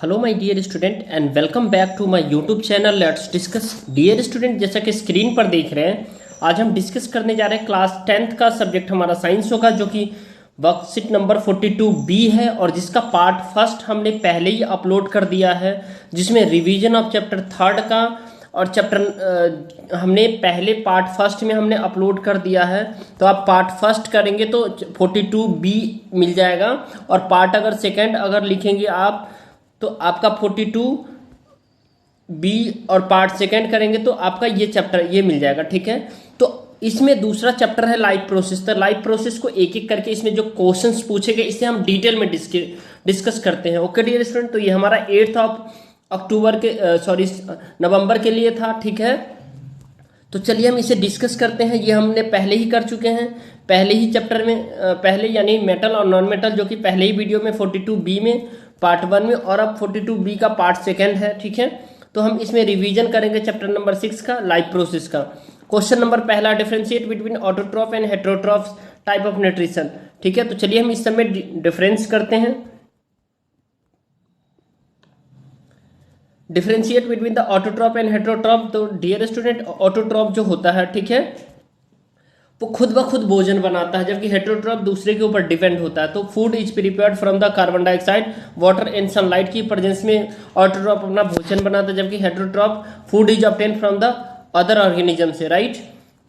Hello my dear student and welcome back to my YouTube channel let's discuss. Dear student, जैसा कि screen पर देख रहे हैं, आज हम डिस्कस करने जा रहे हैं क्लास 10th का सब्जेक्ट हमारा साइंस होगा, जो कि वर्कशीट नंबर 42B है और जिसका पार्ट फर्स्ट हमने पहले ही अपलोड कर दिया है, जिसमें रिवीजन ऑफ चैप्टर थर्ड का और चैप्टर हमने पहले पार्ट फर्स्ट में हमने अपलोड कर दिया है। तो आप पार्ट फर्स्ट करेंगे तो 42B मिल जाएगा, और पार्ट अगर सेकेंड अगर लिखेंगे आप तो आपका 42B और पार्ट सेकेंड करेंगे तो आपका ये चैप्टर ये मिल जाएगा। ठीक है, तो इसमें दूसरा चैप्टर है लाइफ प्रोसेस। तो लाइफ प्रोसेस को एक एक करके इसमें जो क्वेश्चंस पूछे गए इसे हम डिटेल में डिस्कस करते हैं। ओके डियर स्टूडेंट, तो ये हमारा 8 अक्टूबर के नवंबर के लिए था। ठीक है, तो चलिए हम इसे डिस्कस करते हैं। ये हमने पहले ही कर चुके हैं, पहले ही चैप्टर में, पहले यानी मेटल और नॉन मेटल, जो कि पहले ही वीडियो में 42B में पार्ट 1 में, और अब 42B का पार्ट सेकेंड है। ठीक है, तो हम इसमें रिवीजन करेंगे चैप्टर नंबर 6 का लाइफ प्रोसेस का। क्वेश्चन नंबर पहला, differentiate between autotroph and heterotroph type of nutrition. ठीक है, तो चलिए हम इस समय डिफरेंस करते हैं। Differentiate between the autotroph and heterotroph. तो डियर स्टूडेंट, ऑटोट्रॉफ जो होता है, ठीक है, वो खुद ब खुद भोजन बनाता है, जबकि हेटेरोट्रॉफ दूसरे के ऊपर डिपेंड होता है। तो food is prepared from the carbon dioxide, water and sunlight की प्रेजेंस में ऑटोट्रॉफ अपना भोजन बनाता है, जबकि heterotroph food is obtain from the other organism से। राइट,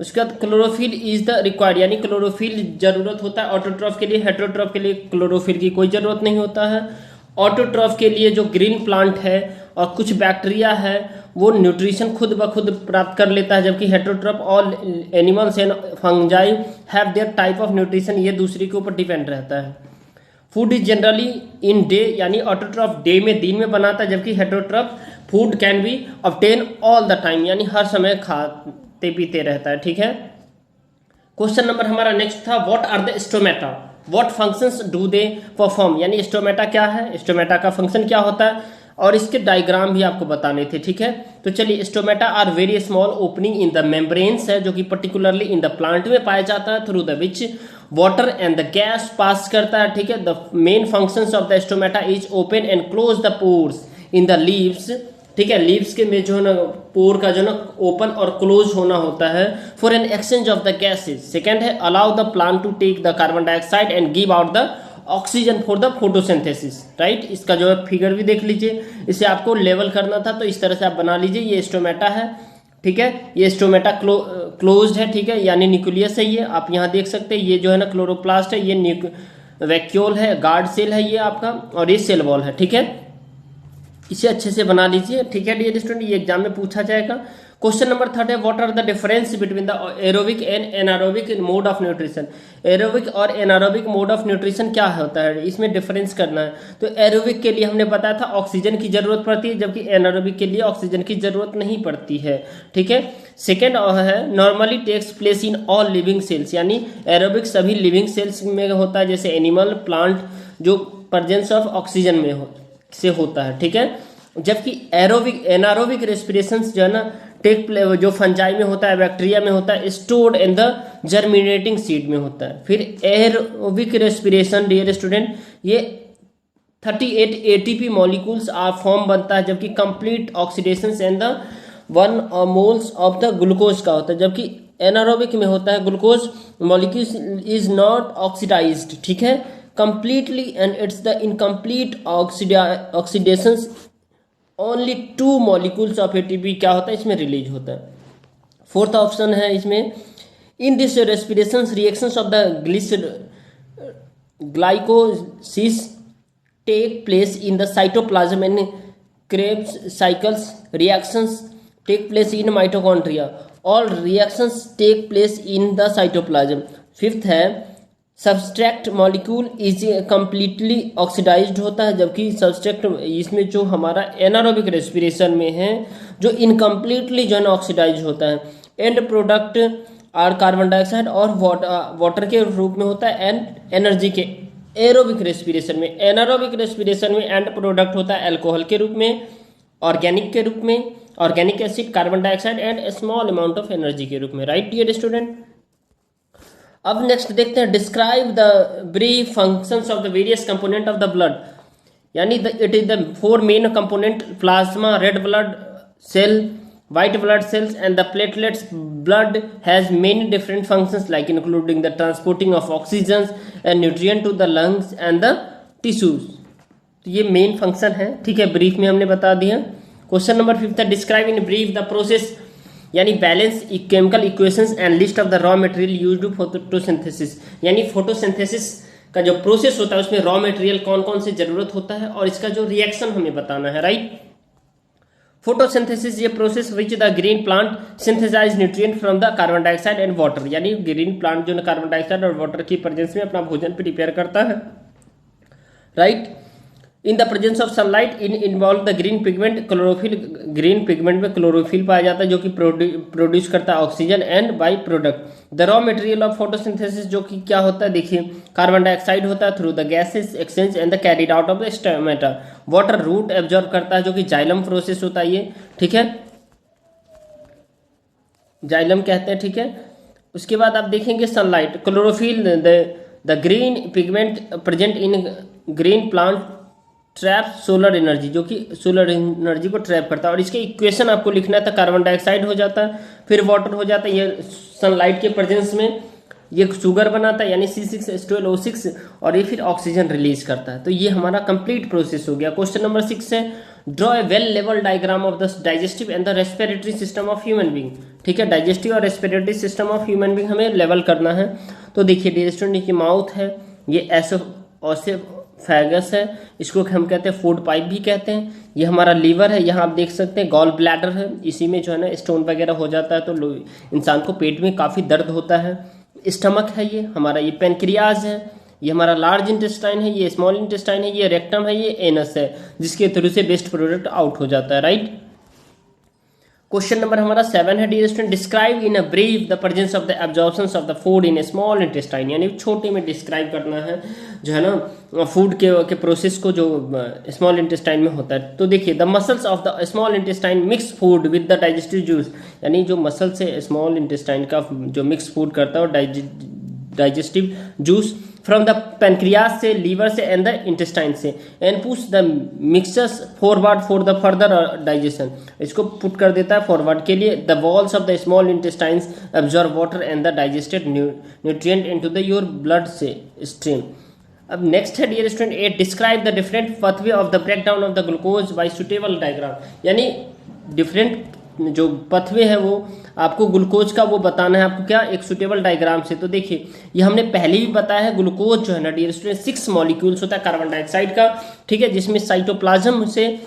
उसके बाद क्लोरोफिल इज द रिक्वायर्ड, यानी क्लोरोफिल जरूरत होता है ऑटोट्रॉफ के लिए। हेटेरोट्रॉफ के लिए क्लोरोफिल की कोई जरूरत नहीं होता है। ऑटोट्रॉफ के लिए जो ग्रीन प्लांट है और कुछ बैक्टीरिया है वो न्यूट्रिशन खुद ब खुद प्राप्त कर लेता है, जबकि heterotroph all animals and fungi have their type of nutrition, ये दूसरे के ऊपर डिपेंड रहता है। Food is generally in day, यानी ऑटोट्रॉफ डे में, दिन में बनाता है, जबकि heterotroph food can be obtain all the time, यानी हर समय खाते पीते रहता है। ठीक है, क्वेश्चन नंबर हमारा नेक्स्ट था, what are the stomata, what functions do they perform, यानी स्टोमेटा क्या है, स्टोमेटा का फंक्शन क्या होता है, और इसके डायग्राम भी आपको बताने थे। ठीक है, तो चलिए, stomata are very small opening in the membranes है, जो कि पर्टिकुलरली इन द प्लांट में पाया जाता है, through the which water and the gas pass करता है। ठीक है, the main functions of the stomata is open and close the pores in the leaves. ठीक है, लीव्स के में जो है ना पोर का जो ना ओपन और क्लोज होना होता है for an exchange of the gases. Second है, allow the plant to take the carbon dioxide and give out the oxygen for the photosynthesis. Right, इसका जो है फिगर भी देख लीजिए, इसे आपको लेवल करना था तो इस तरह से आप बना लीजिए। ये स्टोमेटा है, ठीक है, ये स्टोमेटा क्लोज्ड है, ठीक है, यानी न्यूक्लियस है ये, आप यहाँ देख सकते हैं। ये जो है ना क्लोरोप्लास्ट है, ये वैक्यूल है, गार्ड सेल है ये आपका, और ये सेल वॉल है। ठीक है, इसे अच्छे से बना लीजिए। ठीक है डियर स्टूडेंट, ये एग्जाम में पूछा जाएगा। क्वेश्चन नंबर 3 है, what are the difference between the aerobic and anaerobic mode of nutrition. Aerobic और एनारोबिक मोड ऑफ न्यूट्रिशन क्या होता है, इसमें डिफरेंस करना है। तो एरोबिक के लिए हमने बताया था ऑक्सीजन की जरूरत पड़ती है, जबकि एनारोबिक के लिए ऑक्सीजन की जरूरत नहीं पड़ती है। ठीक है, सेकेंड है, normally takes place in all living cells, यानी एरोबिक सभी लिविंग सेल्स में होता है, जैसे एनिमल, प्लांट, जो प्रेजेंस ऑफ ऑक्सीजन में से होता है। ठीक है, जबकि एरोबिक एनारोबिक रेस्पिरेशन जो है ना टेक प्ले जो फंजाई में होता है, बैक्टीरिया में होता है, stored in the germinating seed में होता है। फिर एरोबिक रेस्पिरेशन डियर स्टूडेंट, ये 38 ATP मॉलिक्यूल्स फॉर्म बनता है, जबकि complete oxidation and the 1 moles of the glucose का होता है, जबकि एनारोबिक में होता है glucose molecule is not oxidised. ठीक है, completely and it's the incomplete oxidations only 2 molecules of ATP क्या होता है इसमें रिलीज होता है। फोर्थ ऑप्शन है इसमें, in this respiration reactions of the glycolysis take place in the cytoplasm and Krebs cycles reactions take place in mitochondria, all reactions take place in the cytoplasm। Fifth है, substrate molecule is completely oxidised होता है, जबकि subtract इसमें जो हमारा anaerobic respiration में है जो इनकम्प्लीटली जो है ऑक्सीडाइज होता है। End product are carbon dioxide और वाटर के रूप में होता है, एंड एनर्जी के एरोबिक रेस्पिरेशन में। एनारोबिक रेस्पिरेशन में एंड प्रोडक्ट होता है अल्कोहल के रूप में, ऑर्गेनिक के रूप में, organic acid, carbon dioxide and small amount of energy के रूप में। राइट डियर स्टूडेंट, अब नेक्स्ट देखते हैं, describe the brief functions of the various component of the blood. यानी it is the 4 main component plasma, red blood cell, white blood cells and the platelets. Blood has many different functions like including the transporting of oxygen and nutrient to the lungs and the tissues. तो ये main function है, ठीक है, brief में हमने बता दिया। Question number 5 है, describe in brief the process यानी balance chemical equations and list of the raw material used for photosynthesis, यानी फोटोसिंथेसिस का जो प्रोसेस होता है उसमें रॉ मटेरियल कौन कौन से जरूरत होता है और इसका जो रिएक्शन हमें बताना है, राइट। फोटोसिंथेसिस ये process which the green plant synthesise nutrient from the carbon dioxide and water, यानी ग्रीन प्लांट जो कार्बन डाइऑक्साइड और वाटर की प्रेजेंस में अपना भोजन प्रिपेयर करता है, right. In the presence of sunlight involve the green pigment chlorophyll, green pigment में क्लोरोफिल पाया जाता है जो कि प्रोड्यूस करता है oxygen and by product. The raw material of photosynthesis जो कि क्या होता है, देखिए कार्बन डाइऑक्साइड होता है through the gases exchange and the carried out of the stomata. Water root absorb करता है जो कि जाइलम प्रोसेस होता है ये, ठीक है, जाइलम कहते हैं, ठीक है। उसके बाद आप देखेंगे sunlight, chlorophyll, the green pigment present in green plant trap solar energy, जो कि सोलर एनर्जी को ट्रैप करता है। और इसके इक्वेशन आपको लिखना है, तो कार्बन डाइऑक्साइड हो जाता है, फिर वाटर हो जाता है, ये सनलाइट के प्रेजेंस में ये शुगर बनाता है यानी C6H12O6 और ये फिर ऑक्सीजन रिलीज करता है। तो ये हमारा कंप्लीट प्रोसेस हो गया। क्वेश्चन नंबर 6 है, draw a well level diagram of the digestive and the respiratory system of human being, ठीक है, डाइजेस्टिव और respiratory system of human being हमें लेवल करना है। तो देखिए डियर स्टूडेंट, ये माउथ है, ये एसोफेगस है, इसको हम कहते हैं फूड पाइप भी कहते हैं। ये हमारा लीवर है, यहाँ आप देख सकते हैं गॉल ब्लैडर है, इसी में जो है ना स्टोन वगैरह हो जाता है तो इंसान को पेट में काफ़ी दर्द होता है। स्टमक है ये हमारा, ये पेनक्रियाज है, ये हमारा लार्ज इंटेस्टाइन है, ये स्मॉल इंटेस्टाइन है, ये रेक्टम है, ये एनस है, जिसके थ्रू से वेस्ट प्रोडक्ट आउट हो जाता है, राइट। क्वेश्चन नंबर हमारा 7 है, dear student, describe in a brief the presence of the absorption of the food in a small intestine, यानी छोटे में डिस्क्राइब करना है जो है ना फूड के प्रोसेस को जो स्मॉल इंटेस्टाइन में होता है। तो देखिए the muscles of the small intestine mix food with the digestive juice, यानी जो मसल से स्मॉल इंटेस्टाइन का जो मिक्स फूड करता है और digestive juice from the pancreas से, लीवर से एंड द इंटेस्टाइन से, and push the mixtures forward for the further digestion, इसको पुट कर देता है फॉरवर्ड के लिए। The walls of the small intestines absorb water and the digested nutrient into the your blood से stream. अब next है dear student 8, describe the different pathway of the breakdown of the glucose by suitable diagram, यानी different जो पथवे है वो आपको glucose का वो बताना है आपको क्या, एक सुटेबल डायग्राम से। तो देखिए ये हमने पहले भी बताया है, ग्लूकोज जो है ना डियर स्टूडेंट 6 मॉलिक्यूल्स होता है कार्बन डाइऑक्साइड का, ठीक है, जिसमें साइटोप्लाज्म से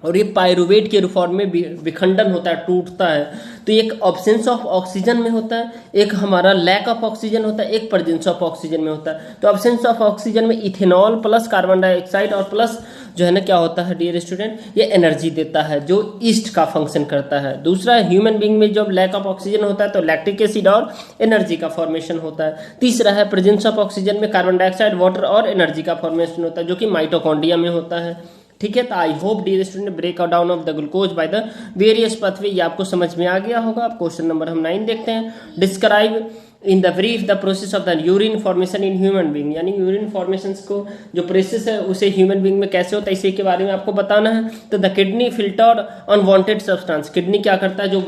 और ये पायरुवेट के फॉर्म में विखंडन होता है, टूटता है। तो एक ऑब्सेंस ऑफ ऑक्सीजन में होता है, एक हमारा लैक ऑफ ऑक्सीजन होता है, एक प्रेजेंस ऑफ ऑक्सीजन में होता है। तो ऑब्सेंस ऑफ ऑक्सीजन में इथेनॉल प्लस कार्बन डाइऑक्साइड और प्लस जो है ना क्या होता है डियर स्टूडेंट, ये एनर्जी देता है जो ईस्ट का फंक्शन करता है। दूसरा ह्यूमन बीइंग में जब लैक ऑफ ऑक्सीजन होता है तो लैक्टिक एसिड और एनर्जी का फॉर्मेशन होता है। तीसरा है प्रेजेंस ऑफ ऑक्सीजन में कार्बन डाइऑक्साइड, वाटर और एनर्जी का फॉर्मेशन होता है जो कि माइटोकॉन्ड्रिया में होता है, ठीक है। तो I hope dear student break down of the glucose by the various pathway ये आपको समझ में आ गया होगा। अब क्वेश्चन नंबर हम 9 देखते हैं, describe in the brief the process of the urine formation in human being, यानी यूरिन फॉर्मेशन को जो प्रोसेस है उसे ह्यूमन बीइंग में कैसे होता है इसी के बारे में आपको बताना है। तो the kidney filter unwanted substance, kidney क्या करता है, जो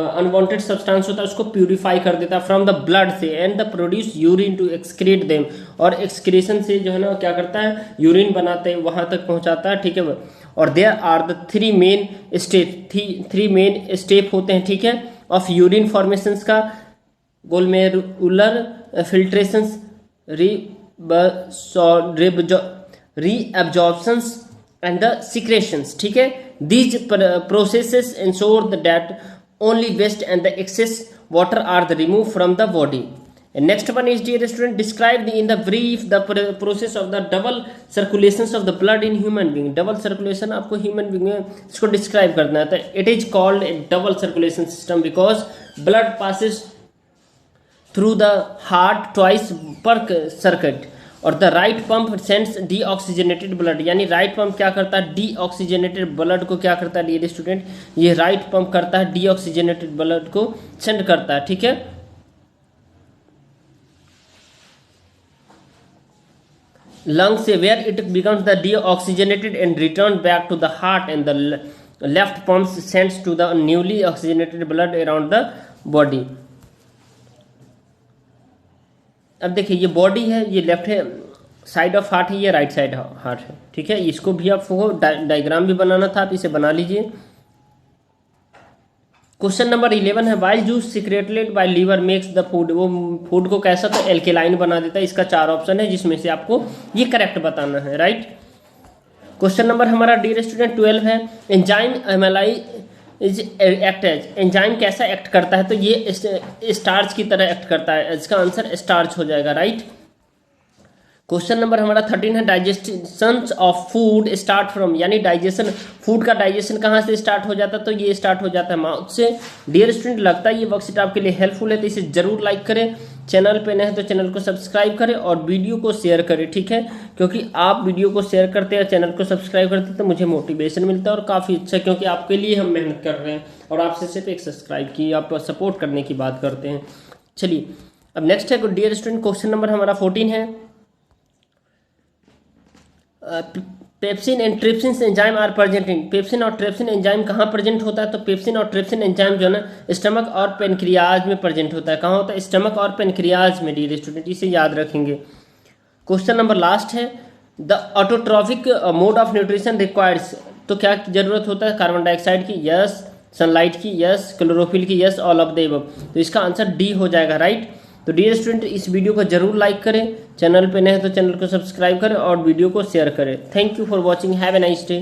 अनवांटेड सब्सटेंस होता है उसको प्यूरिफाई कर देता है फ्रॉम द ब्लड से, and the produce urine to excrete them, और एक्सक्रीशन से जो है ना क्या करता है यूरिन बनाते हैं वहां तक पहुंचाता है, ठीक है। और there are the 3 main step होते हैं, ठीक है, ऑफ यूरिन फॉर्मेशन का, glomerular filtrations, reabsorptions and the secretions, ठीक है। These processes ensure that only waste and the excess water are the remove from the body. Next one is dear student, describe in the brief the process of the double circulation of the blood in human being. Double circulation आपको human being में इसको describe करना है। तो it is called A double circulation system because blood passes through the heart twice पर circuit, और the right pump sends deoxygenated blood, यानी right pump क्या करता है, डीऑक्सीजनेटेड ब्लड को क्या करता है डियर स्टूडेंट, ये राइट पंप करता है डीऑक्सीजनेटेड ब्लड को सेंड करता है, ठीक है। लंग से, where it becomes the deoxygenated and return back to the heart and the left pumps sends to the newly oxygenated blood around the body. अब देखिए ये बॉडी है, ये लेफ्ट है साइड ऑफ हार्ट है, ये राइट साइड हार्ट है, ठीक है। इसको भी आपको डायग्राम भी बनाना था, आप इसे बना लीजिए। क्वेश्चन नंबर 11 है, why juice secreted by liver makes the food, वो फूड को कैसा तो एल्केलाइन बना देता है। इसका 4 ऑप्शन है जिसमें से आपको ये करेक्ट बताना है, राइट। क्वेश्चन नंबर हमारा डियर स्टूडेंट 12 है, enzyme amylase is act as, enzyme कैसा एक्ट करता है तो ये स्टार्च की तरह एक्ट करता है, इसका आंसर स्टार्च हो जाएगा, राइट। क्वेश्चन नंबर हमारा 13 है, digestion of food start from, यानी डाइजेशन, फूड का डाइजेशन कहाँ से स्टार्ट हो जाता है तो ये स्टार्ट हो जाता है माउथ से। डियर स्टूडेंट लगता है ये वर्कशीट आपके लिए हेल्पफुल है तो इसे जरूर लाइक करें, चैनल पे नए हैं तो चैनल को सब्सक्राइब करें और वीडियो को शेयर करें, ठीक है। क्योंकि आप वीडियो को शेयर करते हैं, चैनल को सब्सक्राइब करते हैं तो मुझे मोटिवेशन मिलता है और काफ़ी अच्छा, क्योंकि आपके लिए हम मेहनत कर रहे हैं और आपसे सिर्फ एक सब्सक्राइब की आप सपोर्ट करने की बात करते हैं। चलिए अब नेक्स्ट है डियर स्टूडेंट, क्वेश्चन नंबर हमारा 14 है, pepsin and trypsin enzyme are present in, pepsin और ट्रिप्सिन एंजाइम कहाँ प्रेजेंट होता है तो पेप्सिन और ट्रिप्सिन एंजाइम जो है ना स्टमक और पेनक्रियाज में प्रेजेंट होता है। कहाँ होता है, स्टमक और पेनक्रियाज में, डियर स्टूडेंट इसे याद रखेंगे। क्वेश्चन नंबर लास्ट है, the autotrophic mode of nutrition requires, तो क्या जरूरत होता है, कार्बन डाइऑक्साइड की, यस, सनलाइट की, यस, क्लोरोफिल की, yes, all of the above, तो इसका आंसर डी हो जाएगा, राइट। तो डियर स्टूडेंट इस वीडियो को जरूर लाइक करें, चैनल पे नए हैं तो चैनल को सब्सक्राइब करें और वीडियो को शेयर करें। Thank you for watching, have a nice day.